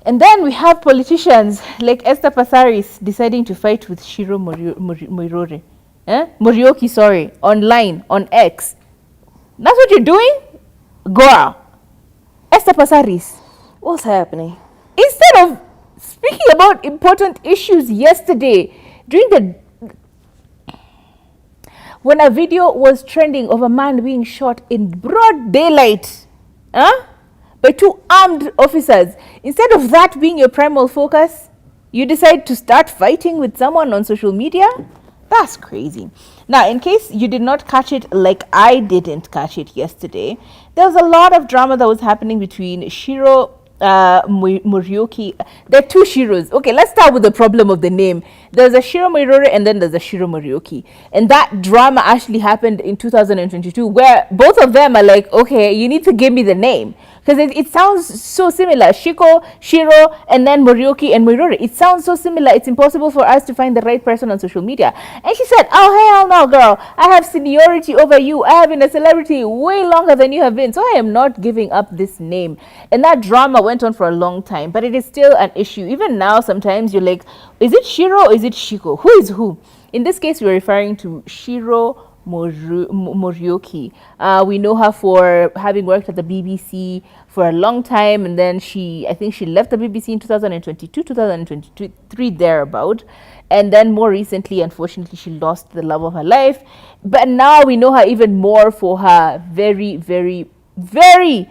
And then we have politicians like Esther Passaris deciding to fight with Ciru Muriuki, sorry, online, on X. That's what you're doing? Girl. Esther Passaris. What's happening? Instead of speaking about important issues yesterday, when a video was trending of a man being shot in broad daylight, by 2 armed officers, instead of that being your primal focus, you decide to start fighting with someone on social media? That's crazy. Now, in case you did not catch it like I didn't catch it yesterday, there was a lot of drama that was happening between Ciru Muriuki. There are 2 Cirus. Okay, let's start with the problem of the name. There's a Ciru Muriuki and then there's a Ciru Muriuki. And that drama actually happened in 2022, where both of them are like, okay, you need to give me the name. Because it sounds so similar. Shiko, Ciru, and then Muriuki and Muriuri. It sounds so similar. It's impossible for us to find the right person on social media. And she said, oh, hell no, girl. I have seniority over you. I have been a celebrity way longer than you have been. So I am not giving up this name. And that drama went on for a long time. But it is still an issue. Even now, sometimes you're like, is it Ciru or is it Shiko? Who is who? In this case, we're referring to Ciru Muriuki. We know her for having worked at the BBC for a long time, and then I think she left the BBC in 2022, 2023, thereabout. And then more recently, unfortunately, she lost the love of her life. But now we know her even more for her very, very, very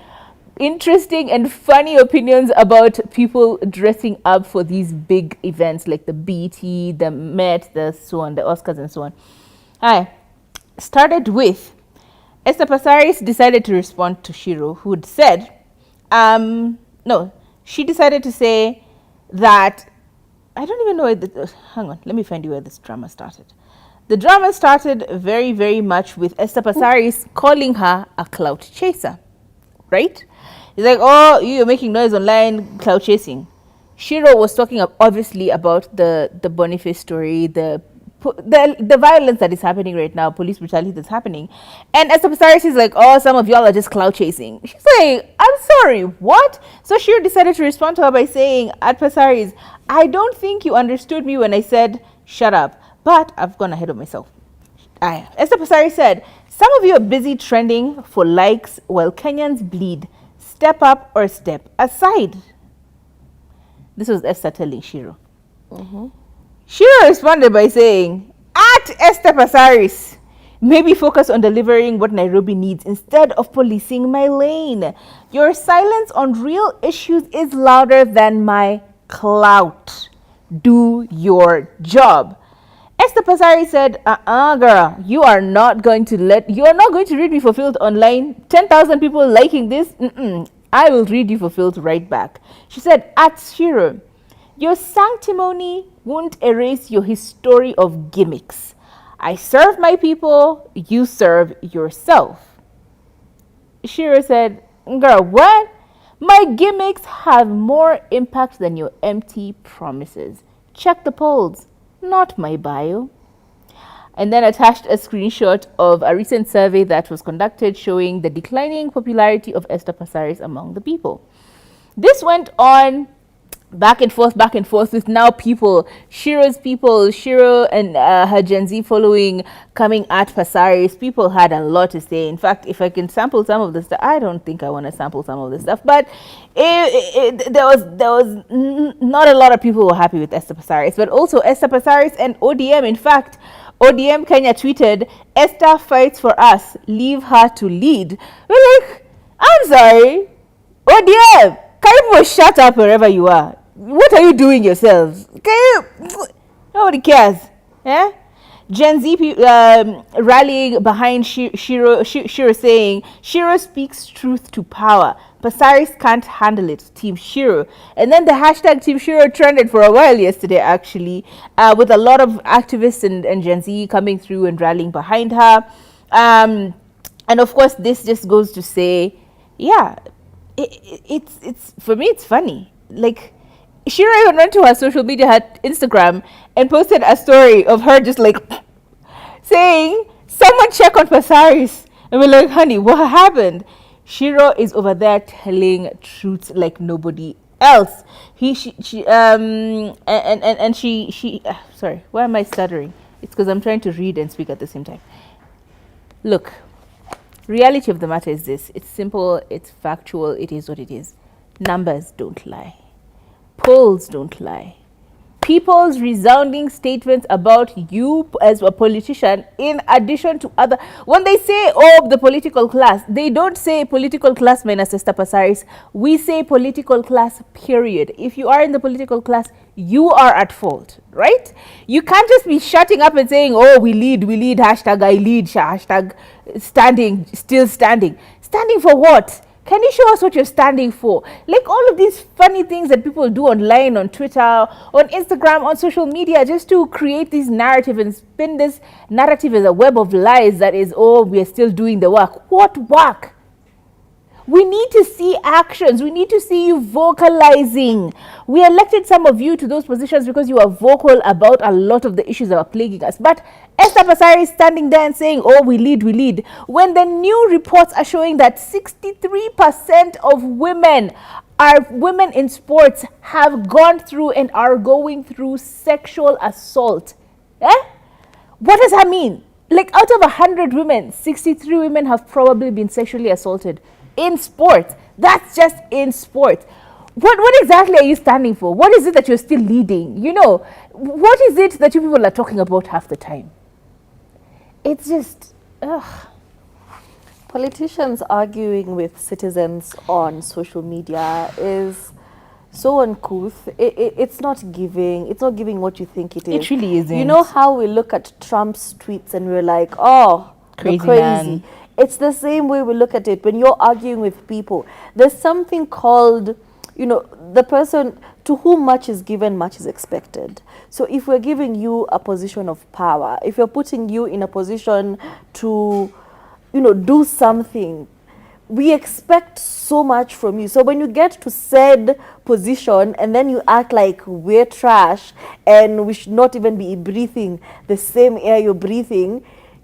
interesting and funny opinions about people dressing up for these big events like the BT, the Met, the so on, the Oscars, and so on. Hi. Started with Esther Passaris decided to respond to Ciru, who had said, she decided to say that, I don't even know, hang on, let me find you where this drama started. The drama started very, very much with Esther Passaris calling her a clout chaser, right? He's like, oh, you're making noise online, clout chasing. Ciru was talking obviously about the Boniface story, the violence that is happening right now, police brutality that's happening. And Esther Passaris is like, oh, some of y'all are just clout chasing. She's like, I'm sorry, what? So Ciru decided to respond to her by saying, at Passaris, I don't think you understood me when I said, shut up, but I've gone ahead of myself. Esther Passaris said, some of you are busy trending for likes while Kenyans bleed. Step up or step aside. This was Esther telling Ciru. Ciru responded by saying, at Esther Passaris, maybe focus on delivering what Nairobi needs instead of policing my lane. Your silence on real issues is louder than my clout. Do your job. Esther Passaris said, girl, you are not going to read me for filth online. 10,000 people liking this. I will read you for filth right back. She said, at Ciru, your sanctimony won't erase your history of gimmicks. I serve my people, you serve yourself. Ciru said, girl, what? My gimmicks have more impact than your empty promises. Check the polls, not my bio. And then attached a screenshot of a recent survey that was conducted showing the declining popularity of Esther Passaris among the people. This went on back and forth with now Ciru and her Gen Z following coming at Passaris. People had a lot to say. In fact, if I can sample some of the stuff, I don't think I want to sample some of the stuff, but there was not a lot of people who were happy with Esther Passaris, but also Esther Passaris and ODM. In fact, ODM Kenya tweeted, Esther fights for us, leave her to lead. We're like, I'm sorry, ODM, can you shut up wherever you are? What are you doing yourselves? Nobody cares. Yeah? Gen Z rallying behind Ciru saying, Ciru speaks truth to power. Passaris can't handle it. Team Ciru. And then the hashtag Team Ciru trended for a while yesterday, actually, with a lot of activists and Gen Z coming through and rallying behind her. And of course, this just goes to say, yeah, it's for me, it's funny. Like, Ciru even went to her social media, her Instagram, and posted a story of her just like saying, someone check on Passaris. And we're like, honey, what happened? Ciru is over there telling truths like nobody else. She sorry, why am I stuttering? It's because I'm trying to read and speak at the same time. Look, reality of the matter is this. It's simple, it's factual, it is what it is. Numbers don't lie. Polls don't lie. People's resounding statements about you as a politician, in addition to other, when they say, oh, the political class, they don't say political class minus Esther Passaris. We say political class, period. If you are in the political class, you are at fault, right? You can't just be shutting up and saying, oh, we lead, hashtag I lead, hashtag standing, still standing. Standing for what? Can you show us what you're standing for? Like all of these funny things that people do online, on Twitter, on Instagram, on social media, just to create this narrative and spin this narrative as a web of lies that is, oh, we are still doing the work. What work? We need to see actions. We need to see you vocalizing. We elected some of you to those positions because you are vocal about a lot of the issues that are plaguing us. But Esther Passaris standing there and saying, oh, we lead, when the new reports are showing that 63% of women in sports have gone through and are going through sexual assault. What does that mean? Like out of 100 women, 63 women have probably been sexually assaulted. In sport. That's just in sport. What exactly are you standing for? What is it that you're still leading? You know, what is it that you people are talking about half the time? It's just, ugh. Politicians arguing with citizens on social media is so uncouth. It's not giving what you think it is. It really isn't. You know how we look at Trump's tweets and we're like, oh, crazy. Man. It's the same way we look at it when you're arguing with people. There's something called, you know, the person to whom much is given, much is expected. So if we're giving you a position of power, if you're putting you in a position to, you know, do something, we expect so much from you. So when you get to said position and then you act like we're trash and we should not even be breathing the same air you're breathing,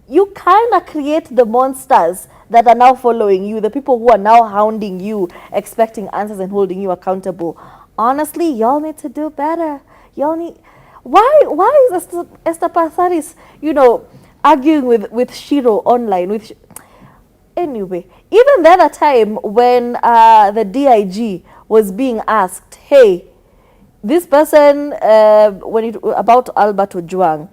you kind of create the monsters that are now following you, the people who are now hounding you, expecting answers and holding you accountable. Honestly, y'all need to do better. Y'all need... Why is Esther Passaris, you know, arguing with Ciru online? Anyway, even then a time when the DIG was being asked, hey, this person, about Alberto Juang,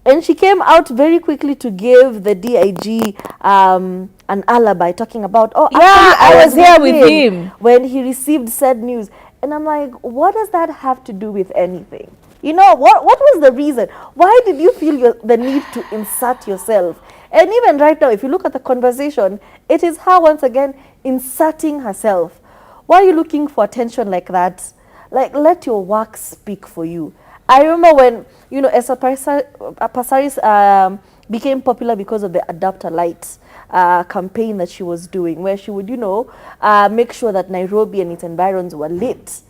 and she came out very quickly to give the DIG an alibi, talking about, oh, yeah, I was here with him when he received said news. And I'm like, what does that have to do with anything? You know, what was the reason? Why did you feel the need to insert yourself? And even right now, if you look at the conversation, it is her once again inserting herself. Why are you looking for attention like that? Like, let your work speak for you. I remember when, you know, Esther Passaris became popular because of the Adapter Light campaign that she was doing, where she would, you know, make sure that Nairobi and its environs were lit.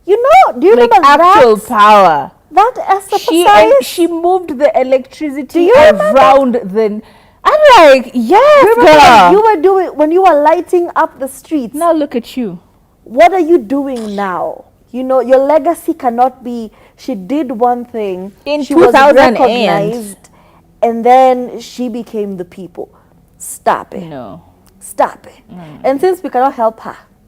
You know, do you remember that? Like actual power. That Esther Passaris? She moved the electricity around the... I'm like, yes, girl. You were doing when you were lighting up the streets. Now look at you. What are you doing now? You know, your legacy cannot be, she did one thing, in she was recognized, and then she became the people. Stop it. No. Stop it. And since we cannot help her,